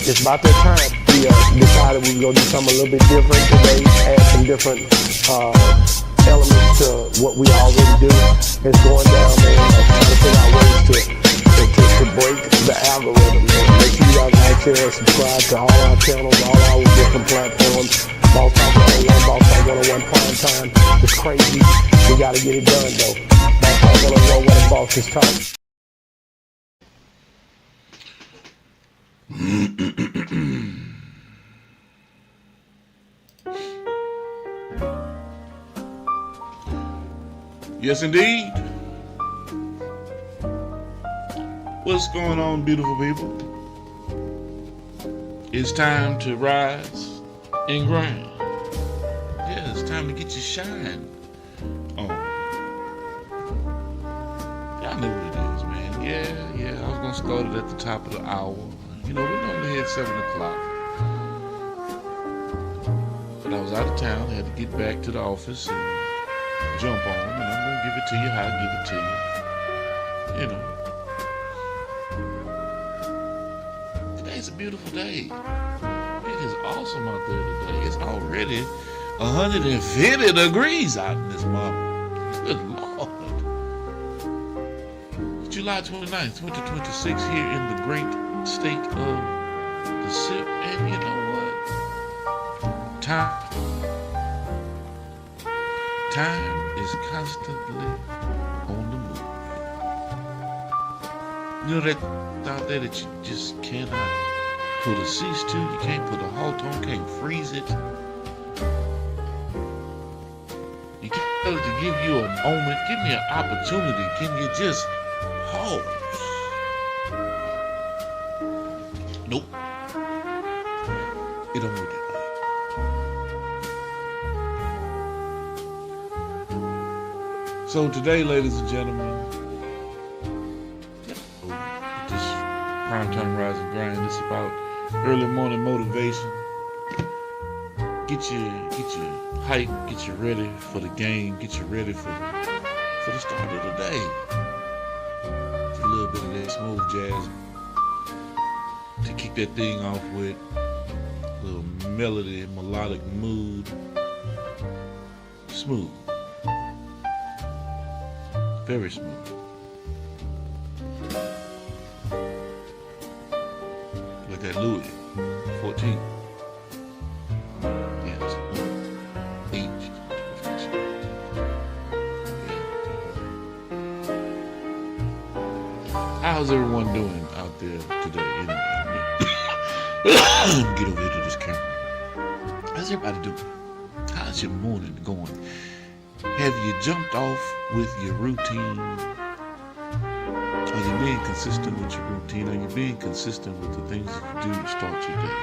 it's about that time. We decided we were going to do something a little bit different today, add some different elements to what we already do. It's going down there, trying to figure out ways to break the algorithm. Man. Make sure you guys like, share, and subscribe to all our channels, all our different platforms. Boss Talk 101, Boss Talk 101 Primetime. It's crazy. We got to get it done, though. Boss Talk 101, where the boss is talk. Yes, indeed. What's going on, beautiful people? It's time to rise and grind. Yeah, it's time to get your shine on. Y'all know what it is, man. Yeah. I was gonna start it at the top of the hour. You know, we normally hit 7 o'clock. But I was out of town, had to get back to the office and jump on, and I'm gonna give it to you how I give it to you. You know. Today's a beautiful day. It is awesome out there today. It's already 150 degrees out in this month. Good Lord. July 29th, 2026 here in the great state of the SIP. And you know what? Time is constantly on the move. You know that out there that you just cannot put a cease to, you can't put a halt on, can't freeze it. You can't tell it to give you a moment, give me an opportunity. Can you just pause? Nope. It don't work that way. So today, ladies and gentlemen, this Primetime Rise and Grind, it's about early morning motivation. Get you hype, get you ready for the game, get you ready for the start of the day. Get a little bit of that smooth jazz to kick that thing off with. A little melody, melodic mood. Smooth. Very smooth. Like that Louis 14. Yes. H. How's everyone doing out there today? Get over here to this camera. How's everybody doing? How's your morning going? Have you jumped off with your routine? Are you being consistent with your routine? Are you being consistent with the things that you do to start your day?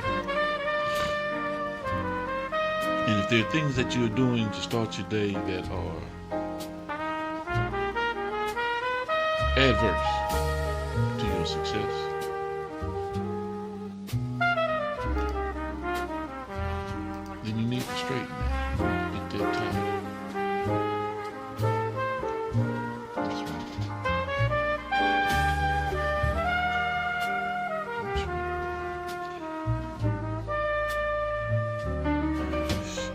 And if there are things that you're doing to start your day that are adverse to your success, then you need to straighten that. Get that tight. That's right. That's right.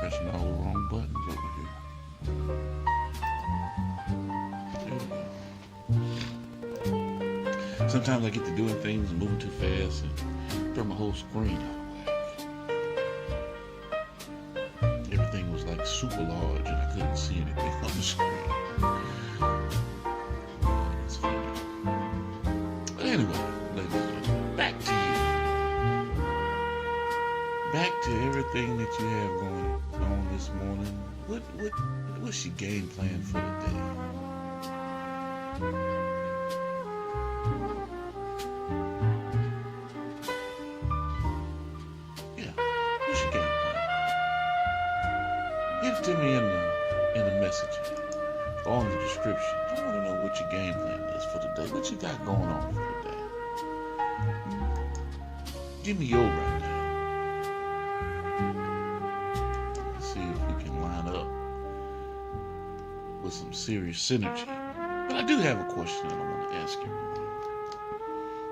Pressing all the wrong buttons over here. Sometimes I get to doing things and moving too fast and throw my whole screen out of whack. Everything was like super large and I couldn't see anything on the screen. It's funny. But anyway, ladies and gentlemen, back to you. Back to everything that you have going on this morning. What's your game plan for the day? Give it to me in the message or in the description. I want to know what your game plan is for the day. What you got going on for the day? Give me your right now. Let's see if we can line up with some serious synergy. But I do have a question that I want to ask everyone.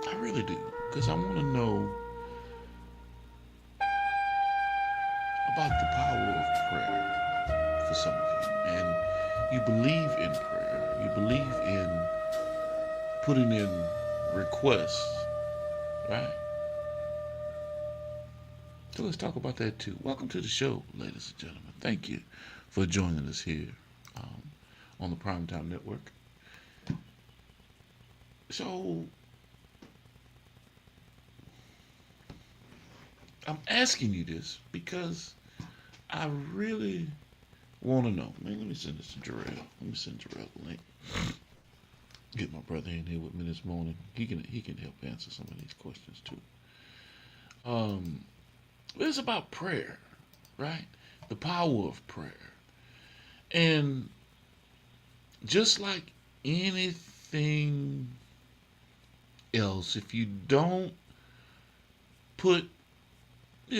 I really do, because I want to know about the power of prayer for some of you. And you believe in prayer, you believe in putting in requests, right? So let's talk about that too. Welcome to the show, ladies and gentlemen. Thank you for joining us here um, on the Primetime Network. So I'm asking you this because I really want to know. Man, let me send this to Jarrell. Let me send Jarrell the link. Get my brother in here with me this morning. He can help answer some of these questions too. It's about prayer, right? The power of prayer. And just like anything else, if you don't put, if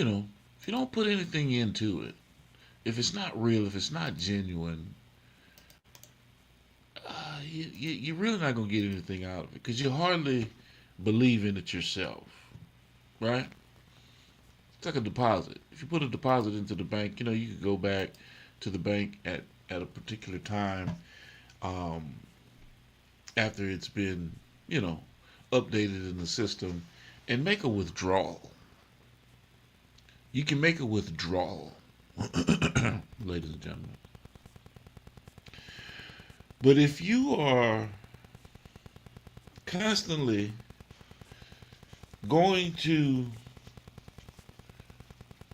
you don't put anything into it, if it's not real, if it's not genuine, you're really not going to get anything out of it because you hardly believe in it yourself, right? It's like a deposit. If you put a deposit into the bank, you could go back to the bank at a particular time um, after it's been, updated in the system and make a withdrawal. You can make a withdrawal, ladies and gentlemen. But if you are constantly going to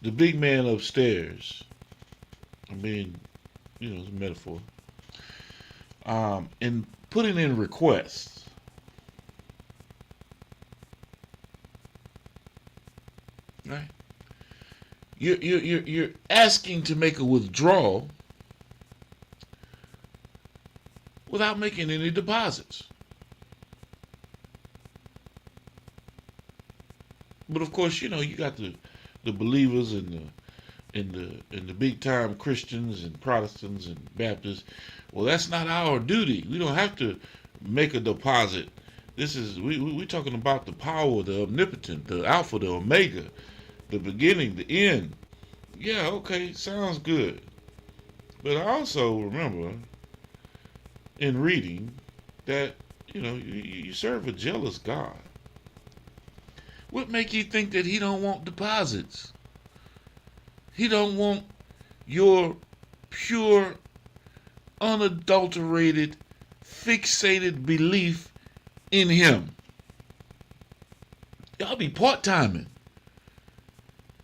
the big man upstairs, it's a metaphor, and putting in requests, right? You're asking to make a withdrawal without making any deposits. But of course, you got the believers and the big time Christians and Protestants and Baptists. Well, that's not our duty. We don't have to make a deposit. This is we're talking about the power, the omnipotent, the Alpha, the Omega, the beginning, the end. Yeah, okay, sounds good. But I also remember in reading that you serve a jealous God. What make you think that he don't want deposits? He don't want your pure, unadulterated, fixated belief in him. Y'all be part-timing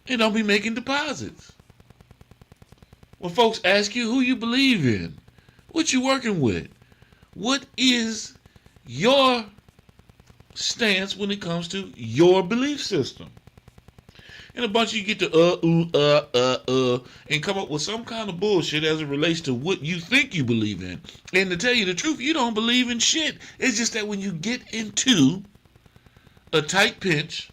and don't be making deposits. When folks ask you who you believe in, what you working with, what is your stance when it comes to your belief system? And a bunch of you get to and come up with some kind of bullshit as it relates to what you think you believe in. And to tell you the truth, you don't believe in shit. It's just that when you get into a tight pinch,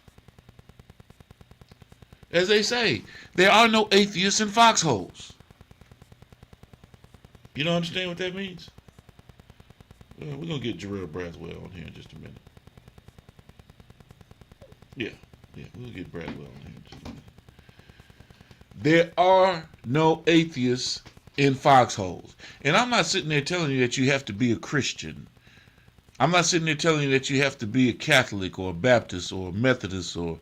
as they say, there are no atheists in foxholes. You don't understand what that means? Well, we're going to get Jarrell Braswell on here in just a minute. Yeah, we'll get Braswell on here in just a minute. There are no atheists in foxholes. And I'm not sitting there telling you that you have to be a Christian. I'm not sitting there telling you that you have to be a Catholic or a Baptist or a Methodist or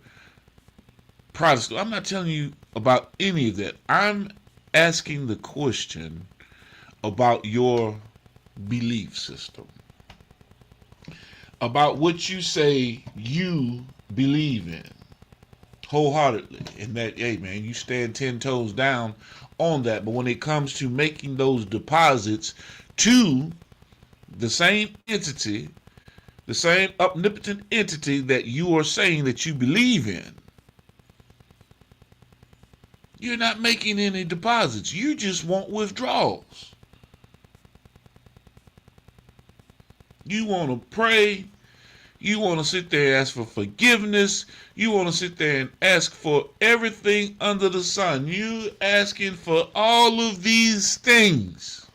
Protestant. I'm not telling you about any of that. I'm asking the question about your belief system, about what you say you believe in wholeheartedly, and that, hey man, you stand 10 toes down on that. But when it comes to making those deposits to the same entity, the same omnipotent entity that you are saying that you believe in, you're not making any deposits. You just want withdrawals. You want to pray. You want to sit there and ask for forgiveness. You want to sit there and ask for everything under the sun. You asking for all of these things.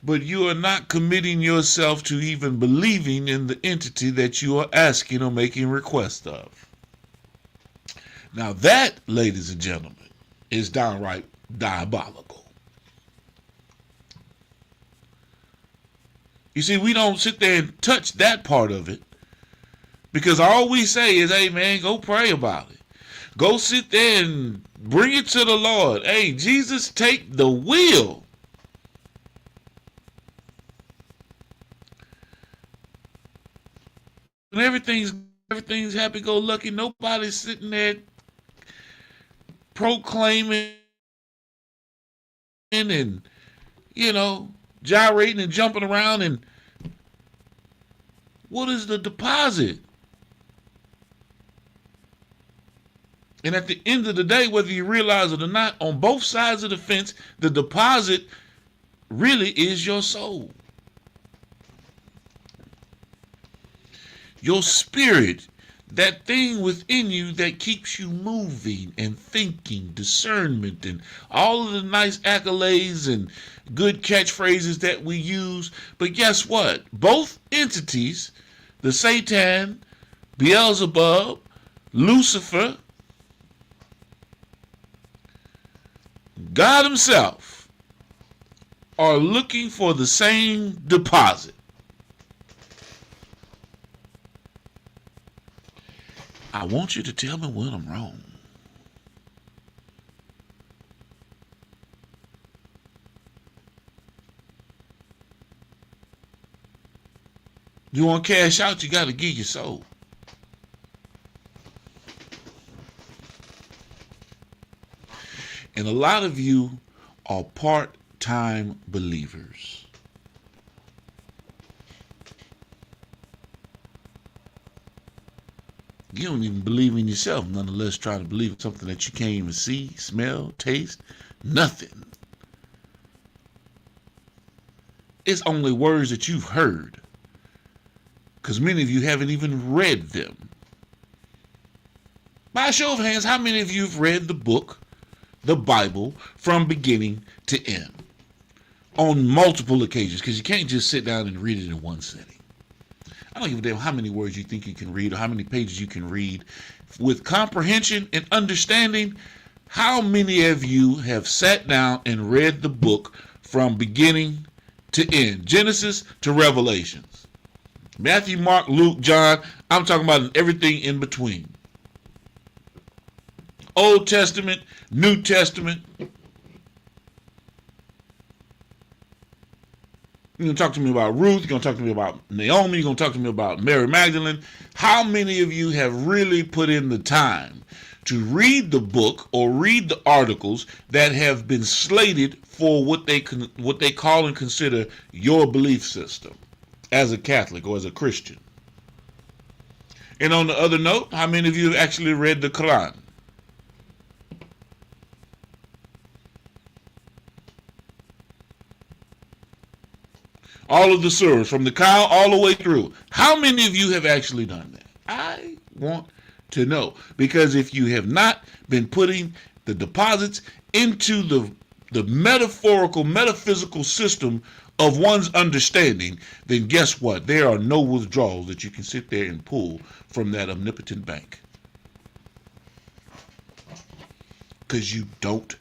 but you are not committing yourself to even believing in the entity that you are asking or making request of. Now that, ladies and gentlemen, is downright diabolical. You see, we don't sit there and touch that part of it because all we say is, hey man, go pray about it. Go sit there and bring it to the Lord. Hey, Jesus, take the wheel. When everything's happy-go-lucky, nobody's sitting there proclaiming and, gyrating and jumping around. And what is the deposit? And at the end of the day, whether you realize it or not, on both sides of the fence, the deposit really is your soul. Your spirit, that thing within you that keeps you moving and thinking, discernment, and all of the nice accolades and good catchphrases that we use. But guess what? Both entities, the Satan, Beelzebub, Lucifer, God himself, are looking for the same deposit. I want you to tell me when I'm wrong. You want to cash out, you got to give your soul. And a lot of you are part-time believers. You don't even believe in yourself, nonetheless trying to believe in something that you can't even see, smell, taste, nothing. It's only words that you've heard, because many of you haven't even read them. By a show of hands, how many of you have read the book, the Bible, from beginning to end on multiple occasions? Because you can't just sit down and read it in one sitting. I don't give a damn how many words you think you can read or how many pages you can read. With comprehension and understanding, how many of you have sat down and read the book from beginning to end? Genesis to Revelations. Matthew, Mark, Luke, John. I'm talking about everything in between. Old Testament, New Testament. You're going to talk to me about Ruth. You're going to talk to me about Naomi. You're going to talk to me about Mary Magdalene. How many of you have really put in the time to read the book or read the articles that have been slated for what they call and consider your belief system as a Catholic or as a Christian? And on the other note, how many of you have actually read the Quran? All of the surahs, from the cow all the way through. How many of you have actually done that? I want to know. Because if you have not been putting the deposits into the metaphorical, metaphysical system of one's understanding, then guess what? There are no withdrawals that you can sit there and pull from that omnipotent bank. Because you don't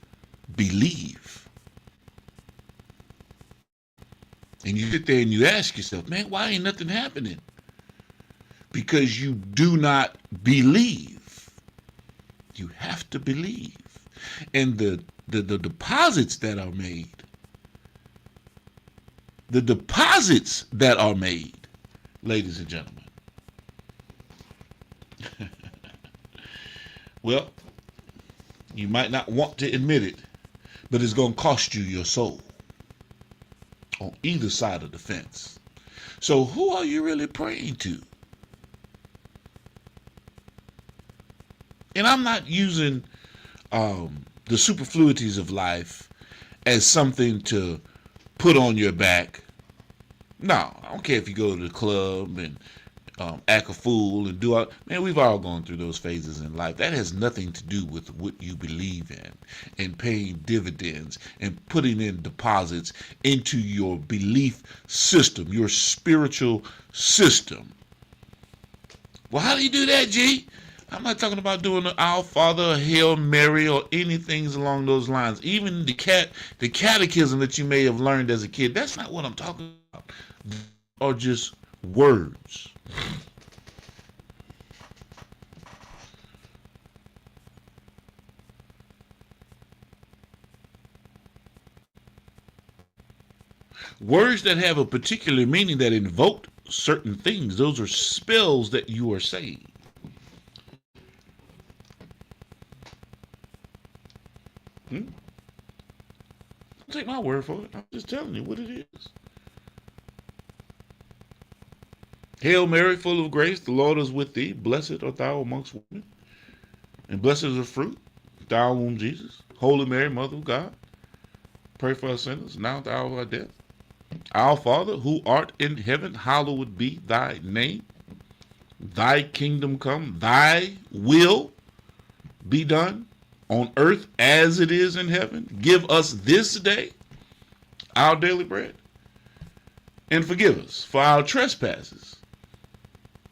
believe. And you sit there and you ask yourself, man, why ain't nothing happening? Because you do not believe. You have to believe. And the deposits that are made, ladies and gentlemen, well, you might not want to admit it, but it's going to cost you your soul. On either side of the fence. So who are you really praying to? And I'm not using the superfluities of life as something to put on your back. No, I don't care if you go to the club and act a fool and do all. Man, we've all gone through those phases in life. That has nothing to do with what you believe in and paying dividends and putting in deposits into your belief system, your spiritual system. Well, how do you do that, G? I'm not talking about doing the Our Father, or Hail Mary, or anything along those lines. Even the catechism that you may have learned as a kid, that's not what I'm talking about. Or just words. Words that have a particular meaning that invoke certain things. Those are spells that you are saying. Don't take my word for it. I'm just telling you what it is. Hail Mary, full of grace, the Lord is with thee. Blessed art thou amongst women, and blessed is the fruit of thy womb, Jesus. Holy Mary, Mother of God, pray for us sinners, now at the hour of our death. Our Father, who art in heaven, hallowed be thy name. Thy kingdom come, thy will be done on earth as it is in heaven. Give us this day our daily bread, and forgive us for our trespasses,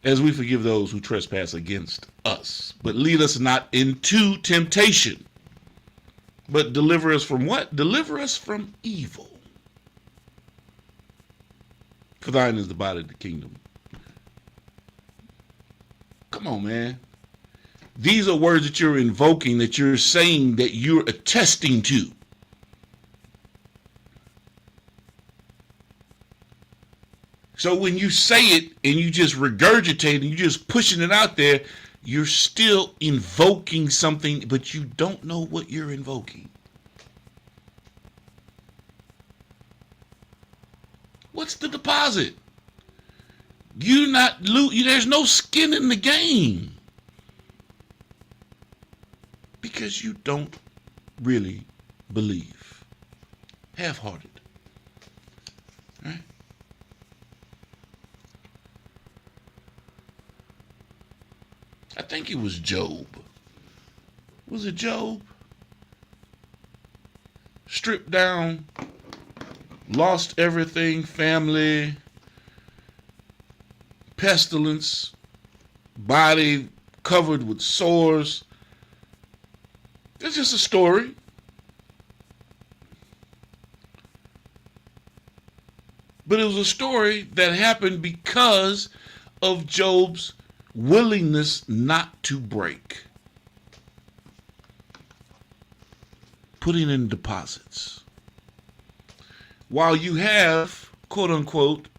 as we forgive those who trespass against us. But lead us not into temptation, but deliver us from what? Deliver us from evil. For thine is the body of the kingdom. Come on, man. These are words that you're invoking, that you're saying, that you're attesting to. So when you say it and you just regurgitate and you're just pushing it out there, you're still invoking something, but you don't know what you're invoking. What's the deposit? There's no skin in the game. Because you don't really believe. Half-hearted. Right? I think it was Job. Was it Job? Stripped down, lost everything, family, pestilence, body covered with sores. It's just a story. But it was a story that happened because of Job's willingness not to break. Putting in deposits. While you have, quote unquote,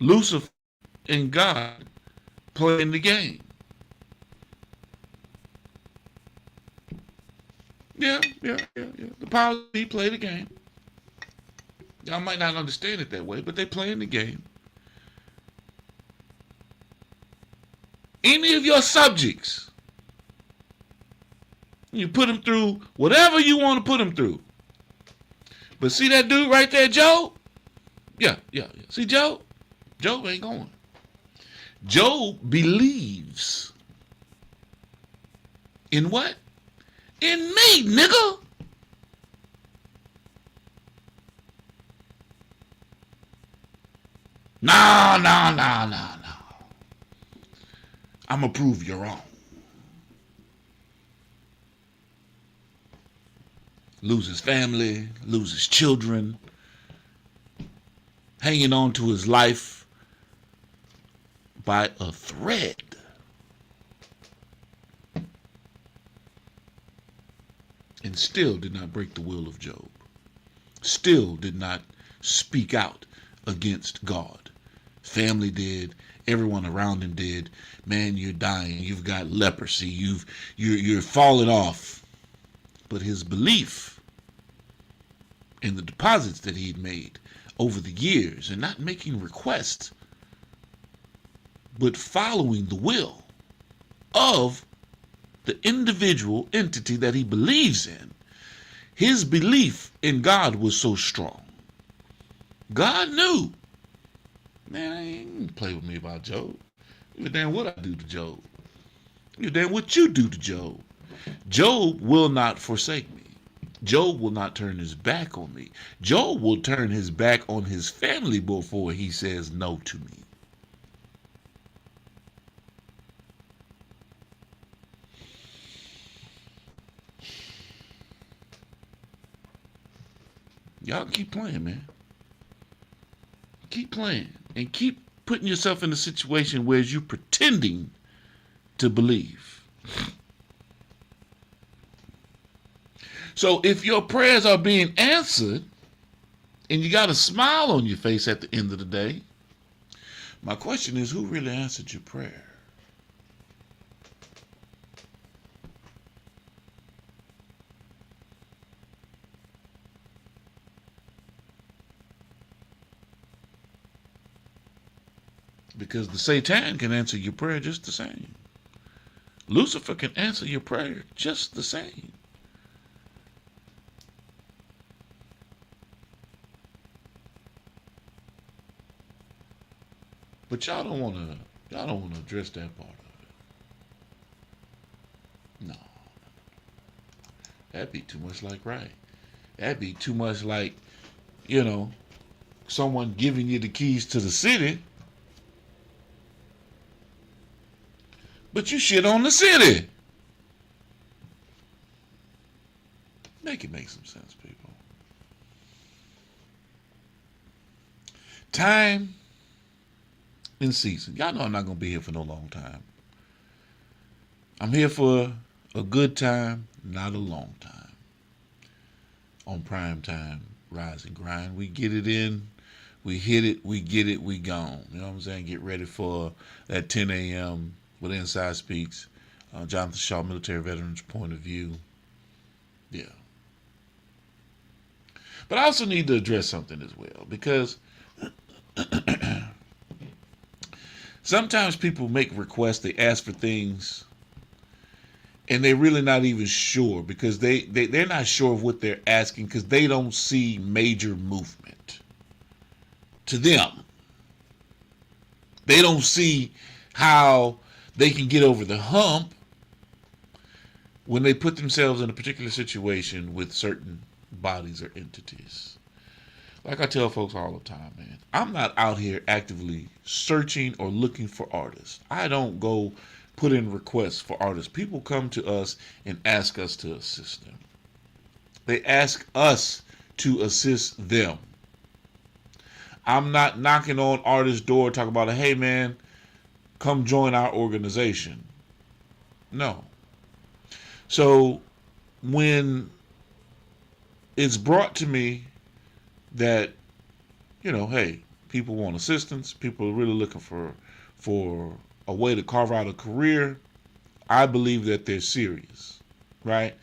Lucifer and God playing the game. Yeah. The powers that be play the game. Y'all might not understand it that way, but they playing the game. Any of your subjects, you put them through whatever you want to put them through. But see that dude right there, Job? Yeah. See Job? Job ain't going. Job believes in what? In me, nigga. No. I'm going to prove you're wrong. Loses family, loses children, hanging on to his life by a thread. And still did not break the will of Job. Still did not speak out against God. Family did. Everyone around him did. Man, you're dying. You've got leprosy. You're falling off. But his belief in the deposits that he'd made over the years, and not making requests, but following the will of the individual entity that he believes in, his belief in God was so strong. God knew. Man, I ain't play with me about Job. Give a damn what I do to Job. Give a damn what you do to Job. Job will not forsake me. Job will not turn his back on me. Job will turn his back on his family before he says no to me. Y'all keep playing, man. Keep playing. And keep putting yourself in a situation where you're pretending to believe. So if your prayers are being answered and you got a smile on your face at the end of the day, my question is, who really answered your prayer? Because the Satan can answer your prayer just the same. Lucifer can answer your prayer just the same. But y'all don't want to address that part of it. No. That'd be too much like right. That'd be too much like, someone giving you the keys to the city, but you shit on the city. Make it make some sense, people. Time and season. Y'all know I'm not going to be here for no long time. I'm here for a good time, not a long time. On Primetime, Rise and Grind. We get it in, we hit it, we get it, we gone. You know what I'm saying? Get ready for that 10 a.m. with Inside Speaks. Jonathan Shaw, Military Veterans Point of View. Yeah. But I also need to address something as well, because sometimes people make requests, they ask for things, and they're really not even sure, because they're not sure of what they're asking, because they don't see major movement. To them, they don't see how they can get over the hump when they put themselves in a particular situation with certain bodies or entities. Like I tell folks all the time, man, I'm not out here actively searching or looking for artists. I don't go put in requests for artists. People come to us and ask us to assist them. They ask us to assist them. I'm not knocking on artists' door talking about, hey man, come join our organization. No. So when it's brought to me that, hey, people want assistance, people are really looking for a way to carve out a career, I believe that they're serious, right?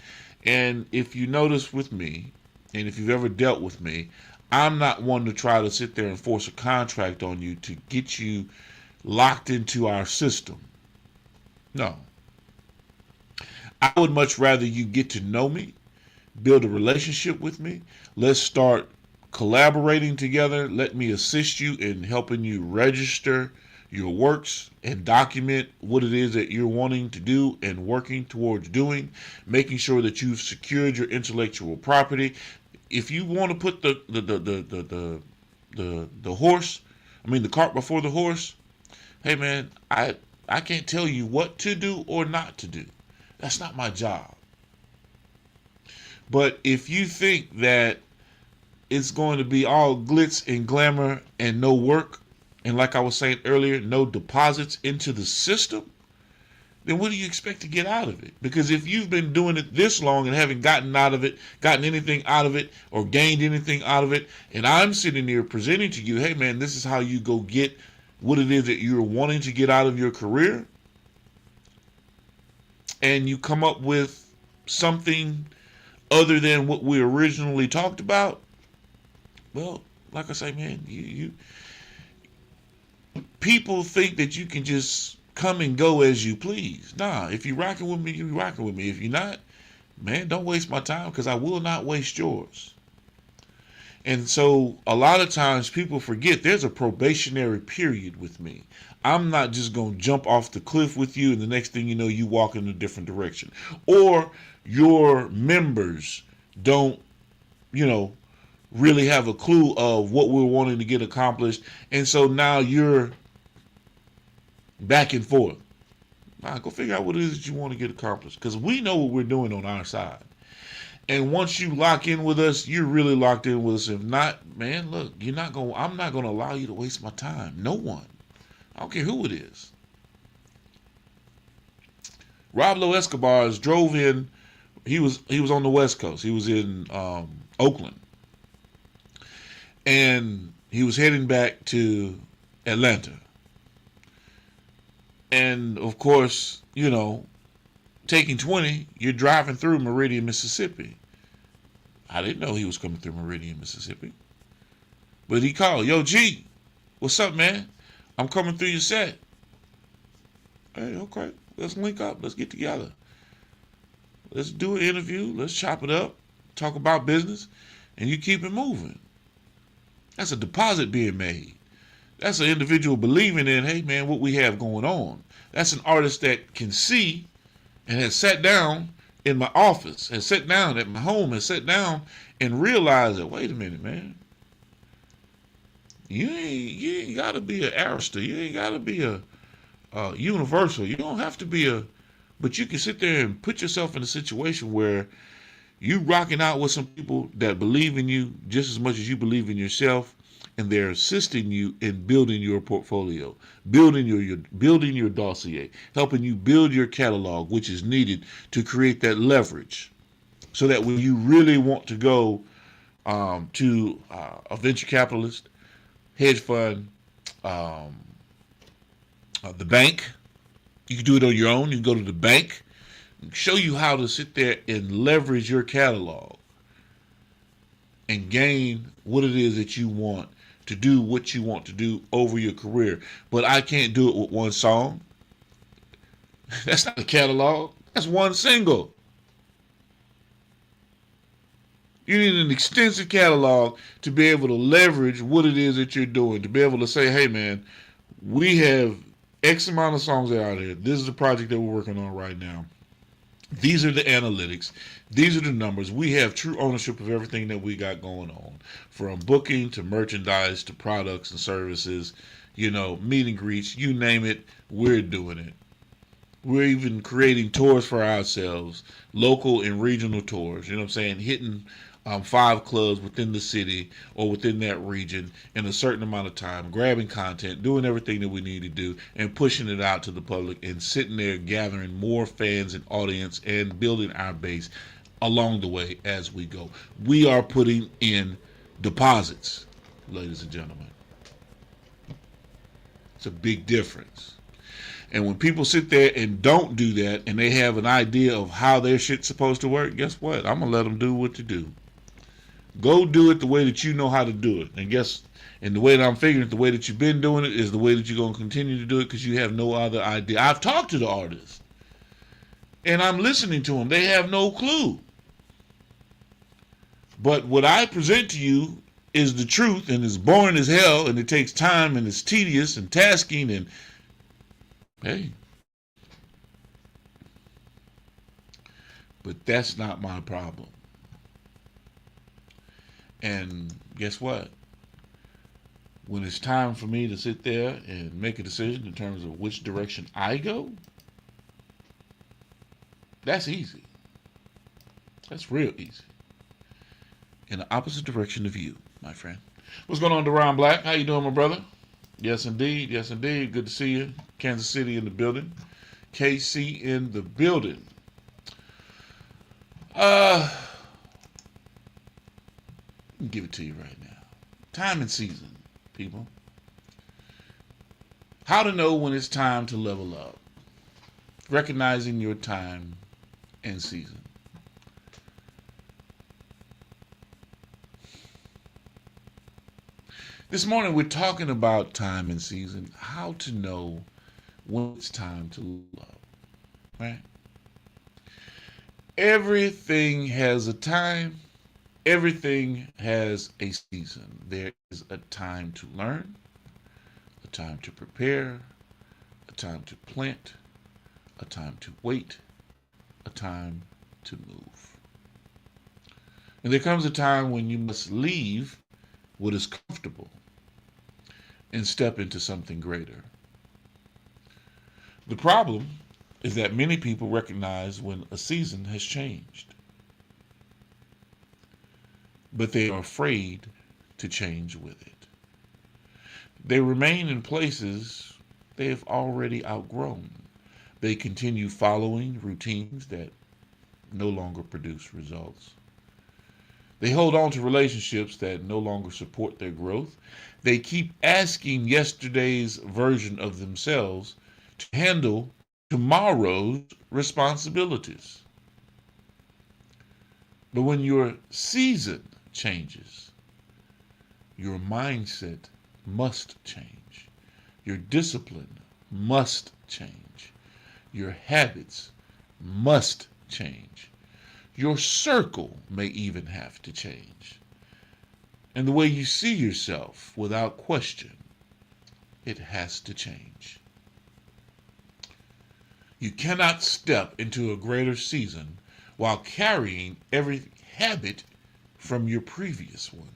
And if you notice with me, and if you've ever dealt with me, I'm not one to try to sit there and force a contract on you to get you locked into our system. No. I would much rather you get to know me, build a relationship with me. Let's start collaborating together. Let me assist you in helping you register your works and document what it is that you're wanting to do and working towards doing, making sure that you've secured your intellectual property. If you want to put the cart before the horse, hey man, I can't tell you what to do or not to do. That's not my job. But if you think that it's going to be all glitz and glamour and no work, and like I was saying earlier, no deposits into the system, then what do you expect to get out of it? Because if you've been doing it this long and haven't gotten anything out of it, or gained anything out of it, and I'm sitting here presenting to you, hey man, this is how you go get what it is that you're wanting to get out of your career, and you come up with something other than what we originally talked about, well, like I say, man, you people think that you can just come and go as you please. Nah, if you're rocking with me, you're rocking with me. If you're not, man, don't waste my time, because I will not waste yours. And so a lot of times people forget there's a probationary period with me. I'm not just going to jump off the cliff with you and the next thing you know, you walk in a different direction. Or your members don't, you know, really have a clue of what we're wanting to get accomplished. And so now you're back and forth. Nah, go figure out what it is that you want to get accomplished. Because we know what we're doing on our side. And once you lock in with us, you're really locked in with us. If not, man, look, I'm not gonna allow you to waste my time. No one. I don't care who it is. Roblo Escobar's drove in. He was on the West Coast. He was in Oakland. And he was heading back to Atlanta. And of course, you know, taking 20, you're driving through Meridian, Mississippi. I didn't know he was coming through Meridian, Mississippi. But he called, yo, G, what's up, man? I'm coming through your set. Hey, okay, let's link up. Let's get together. Let's do an interview. Let's chop it up, talk about business, and you keep it moving. That's a deposit being made. That's an individual believing in, hey, man, what we have going on. That's an artist that can see and has sat down in my office, has sat down at my home, has sat down and realized that, wait a minute, man. You ain't got to be an Arista. You ain't got to be a Universal. You don't have to be but you can sit there and put yourself in a situation where you rocking out with some people that believe in you just as much as you believe in yourself, and they're assisting you in building your portfolio, building your dossier, helping you build your catalog, which is needed to create that leverage, so that when you really want to go to a venture capitalist, hedge fund, the bank, you can do it on your own. You can go to the bank, show you how to sit there and leverage your catalog and gain what it is that you want to do, what you want to do over your career. But I can't do it with one song. That's not a catalog. That's one single. You need an extensive catalog to be able to leverage what it is that you're doing, to be able to say, hey, man, we have X amount of songs that are out there. This is the project that we're working on right now. These are the analytics. These are the numbers. We have true ownership of everything that we got going on, from booking to merchandise to products and services, you know, meet and greets, you name it, we're doing it. We're even creating tours for ourselves, local and regional tours, you know what I'm saying, hitting 5 clubs within the city or within that region in a certain amount of time, grabbing content, doing everything that we need to do, and pushing it out to the public, and sitting there gathering more fans and audience and building our base along the way as we go. We are putting in deposits, ladies and gentlemen. It's a big difference. And when people sit there and don't do that, and they have an idea of how their shit's supposed to work, guess what? I'm going to let them do what to do. Go do it the way that you know how to do it. And the way that I'm figuring, the way that you've been doing it is the way that you're going to continue to do it, because you have no other idea. I've talked to the artists, and I'm listening to them. They have no clue. But what I present to you is the truth, and it's boring as hell, and it takes time, and it's tedious and tasking, and hey. But that's not my problem. And guess what? When it's time for me to sit there and make a decision in terms of which direction I go, that's easy. That's real easy. In the opposite direction of you, my friend. What's going on, Deron Black? How you doing, my brother? Yes, indeed. Yes, indeed. Good to see you. Kansas City in the building. KC in the building. Give it to you right now. Time and season, people. How to know when it's time to level up. Recognizing your time and season. This morning we're talking about time and season. How to know when it's time to level up. Right? Everything has a time. Everything has a season. There is a time to learn, a time to prepare, a time to plant, a time to wait, a time to move. And there comes a time when you must leave what is comfortable and step into something greater. The problem is that many people recognize when a season has changed, but they are afraid to change with it. They remain in places they have already outgrown. They continue following routines that no longer produce results. They hold on to relationships that no longer support their growth. They keep asking yesterday's version of themselves to handle tomorrow's responsibilities. But when your season changes, your mindset must change. Your discipline must change. Your habits must change. Your circle may even have to change. And the way you see yourself, without question, it has to change. You cannot step into a greater season while carrying every habit from your previous one.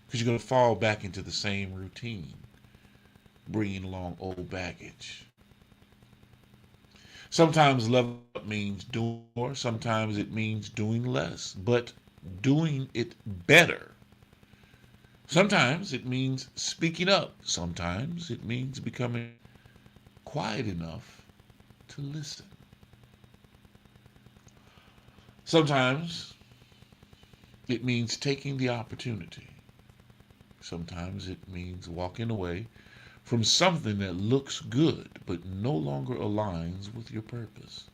Because you're going to fall back into the same routine, bringing along old baggage. Sometimes level up means doing more, sometimes it means doing less, but doing it better. Sometimes it means speaking up, sometimes it means becoming quiet enough to listen. Sometimes it means taking the opportunity. Sometimes it means walking away from something that looks good but no longer aligns with your purpose.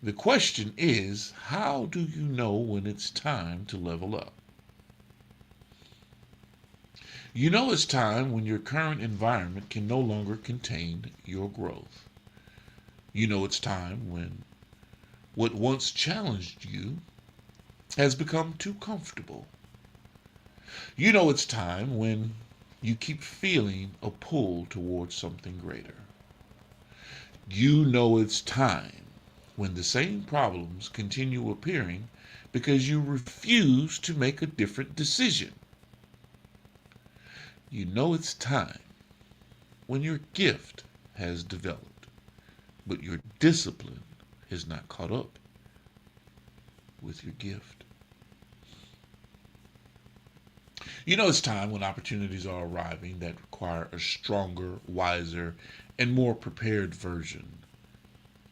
The question is, how do you know when it's time to level up? You know it's time when your current environment can no longer contain your growth. You know it's time when what once challenged you has become too comfortable. You know it's time when you keep feeling a pull towards something greater. You know it's time when the same problems continue appearing because you refuse to make a different decision. You know it's time when your gift has developed, but your discipline has not caught up with your gift. You know it's time when opportunities are arriving that require a stronger, wiser, and more prepared version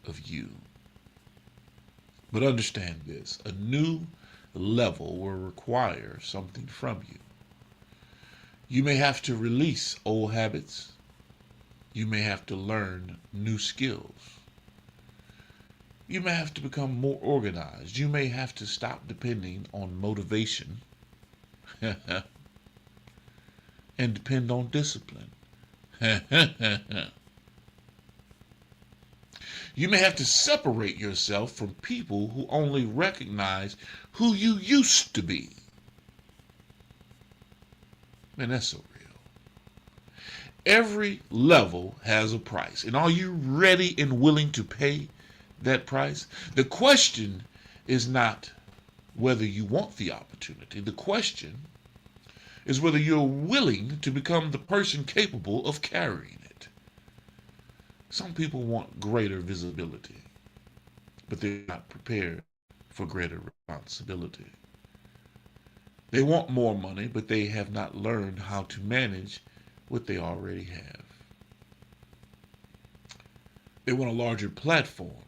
of you. But understand this, a new level will require something from you. You may have to release old habits. You may have to learn new skills. You may have to become more organized. You may have to stop depending on motivation and depend on discipline. You may have to separate yourself from people who only recognize who you used to be. Man, that's so real. Every level has a price. And are you ready and willing to pay that price? The question is not whether you want the opportunity. The question is whether you're willing to become the person capable of carrying it. Some people want greater visibility, but they're not prepared for greater responsibility. They want more money, but they have not learned how to manage what they already have. They want a larger platform,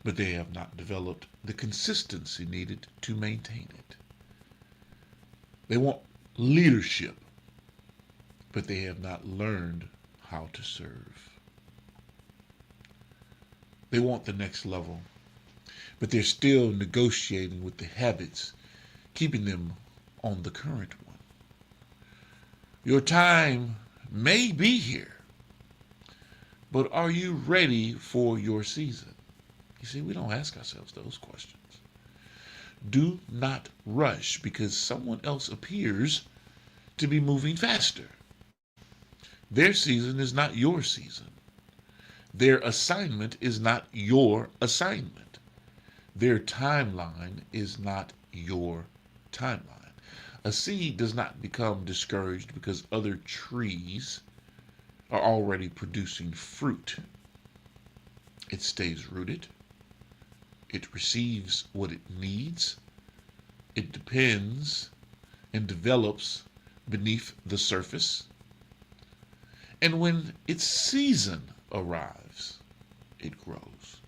but they have not developed the consistency needed to maintain it. They want leadership, but they have not learned how to serve. They want the next level, but they're still negotiating with the habits, keeping them on the current one. Your time may be here, but are you ready for your season? You see, we don't ask ourselves those questions. Do not rush because someone else appears to be moving faster. Their season is not your season. Their assignment is not your assignment. Their timeline is not your timeline. A seed does not become discouraged because other trees are already producing fruit. It stays rooted. It receives what it needs. It depends and develops beneath the surface. And when its season arrives, it grows.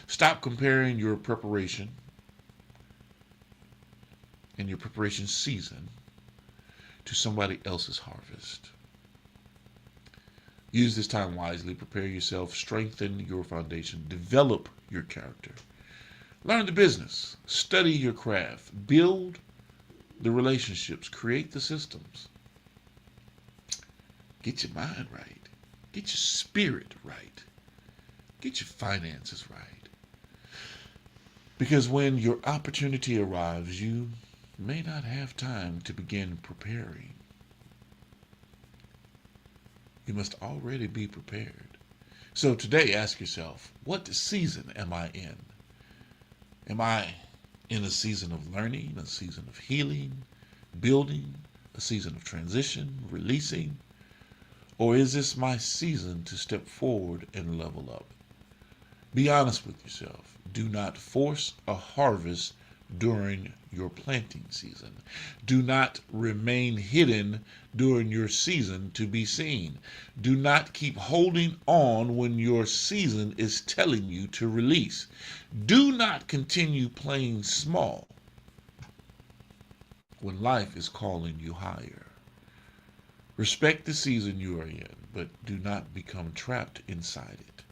Stop comparing your preparation and your preparation season to somebody else's harvest. Use this time wisely. Prepare yourself. Strengthen your foundation. Develop your character. Learn the business. Study your craft. Build the relationships. Create the systems. Get your mind right. Get your spirit right. Get your finances right. Because when your opportunity arrives, you may not have time to begin preparing. You must already be prepared. So today, ask yourself, what season am I in? Am I in a season of learning, a season of healing, building, a season of transition, releasing? Or is this my season to step forward and level up? Be honest with yourself. Do not force a harvest during your planting season. Do not remain hidden during your season to be seen. Do not keep holding on when your season is telling you to release. Do not continue playing small when life is calling you higher. Respect the season you are in, but do not become trapped inside it.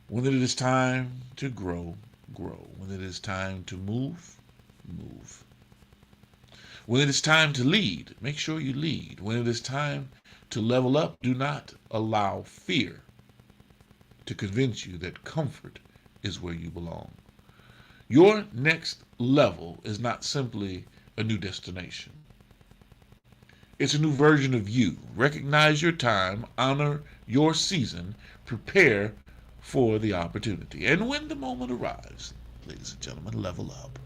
When it is time to grow, grow. When it is time to move, move. When it is time to lead, make sure you lead. When it is time to level up, do not allow fear to convince you that comfort is where you belong. Your next level is not simply a new destination. It's a new version of you. Recognize your time, honor your season, prepare for the opportunity. And when the moment arrives, ladies and gentlemen, level up.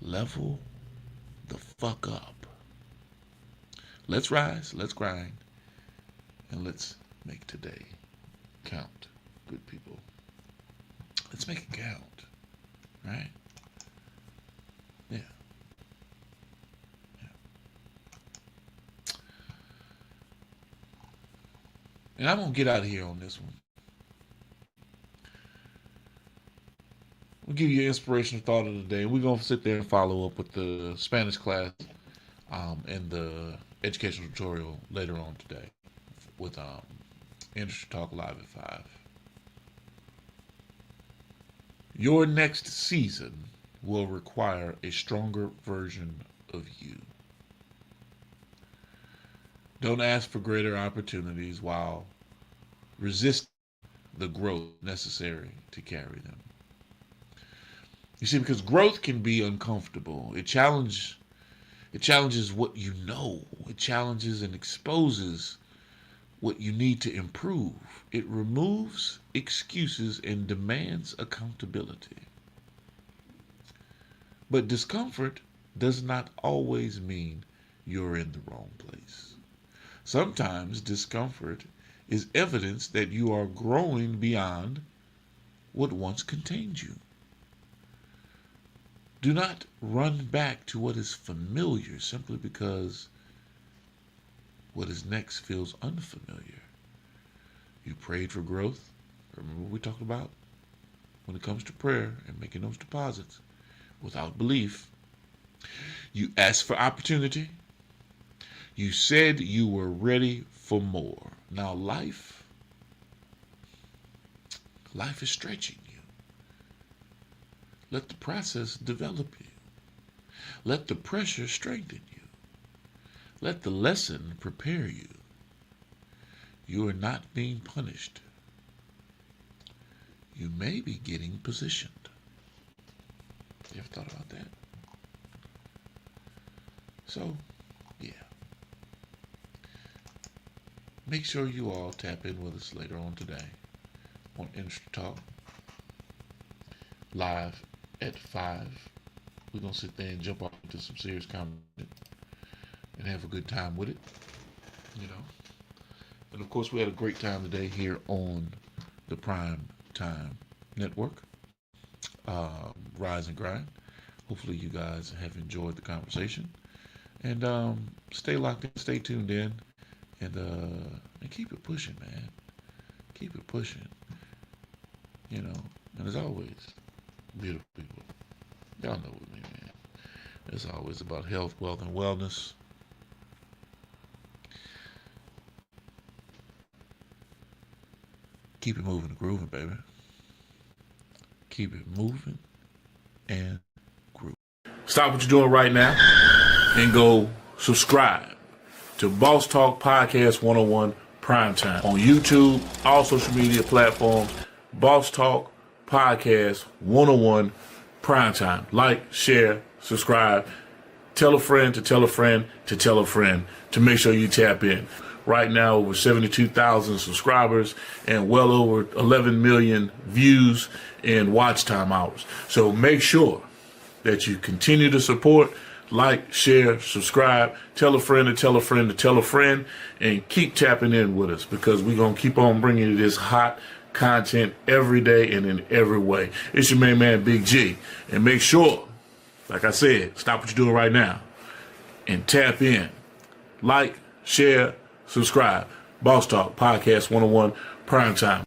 Level the fuck up. Let's rise, let's grind, and let's make today count, good people. Let's make it count, right? Yeah. And I'm going to get out of here on this one. We'll give you an inspirational thought of the day. We're going to sit there and follow up with the Spanish class and the educational tutorial later on today with Industry Talk Live at 5. Your next season will require a stronger version of you. Don't ask for greater opportunities while resisting the growth necessary to carry them. You see, because growth can be uncomfortable. It challenges what you know. It challenges and exposes what you need to improve. It removes excuses and demands accountability. But discomfort does not always mean you're in the wrong place. Sometimes discomfort is evidence that you are growing beyond what once contained you. Do not run back to what is familiar simply because what is next feels unfamiliar. You prayed for growth. Remember what we talked about when it comes to prayer and making those deposits. Without belief, you asked for opportunity. You said you were ready for more. Now life is stretching you. Let the process develop you. Let the pressure strengthen you. Let the lesson prepare you. You are not being punished. You may be getting positioned. You ever thought about that? So, yeah. Make sure you all tap in with us later on today on Industry Talk, live at 5. We're going to sit there and jump off into some serious content and have a good time with it, you know. And, of course, we had a great time today here on the Primetime Network, Rise and Grind. Hopefully you guys have enjoyed the conversation. And stay locked in, stay tuned in, and keep it pushing, man. Keep it pushing. You know, and as always, beautiful people, y'all know with me, man. It's always about health, wealth, and wellness. Keep it moving and grooving, baby. Keep it moving and grooving. Stop what you're doing right now and go subscribe to Boss Talk Podcast 101 Primetime on YouTube, all social media platforms. Boss Talk Podcast 101 Primetime. Like, share, subscribe. Tell a friend to tell a friend to tell a friend to make sure you tap in. Right now, over 72,000 subscribers and well over 11 million views and watch time hours. So make sure that you continue to support, like, share, subscribe, tell a friend to tell a friend to tell a friend, and keep tapping in with us because we're going to keep on bringing you this hot content every day and in every way. It's your main man, Big G. And make sure, like I said, stop what you're doing right now and tap in. Like, share, subscribe. Boss Talk Podcast 101 Primetime.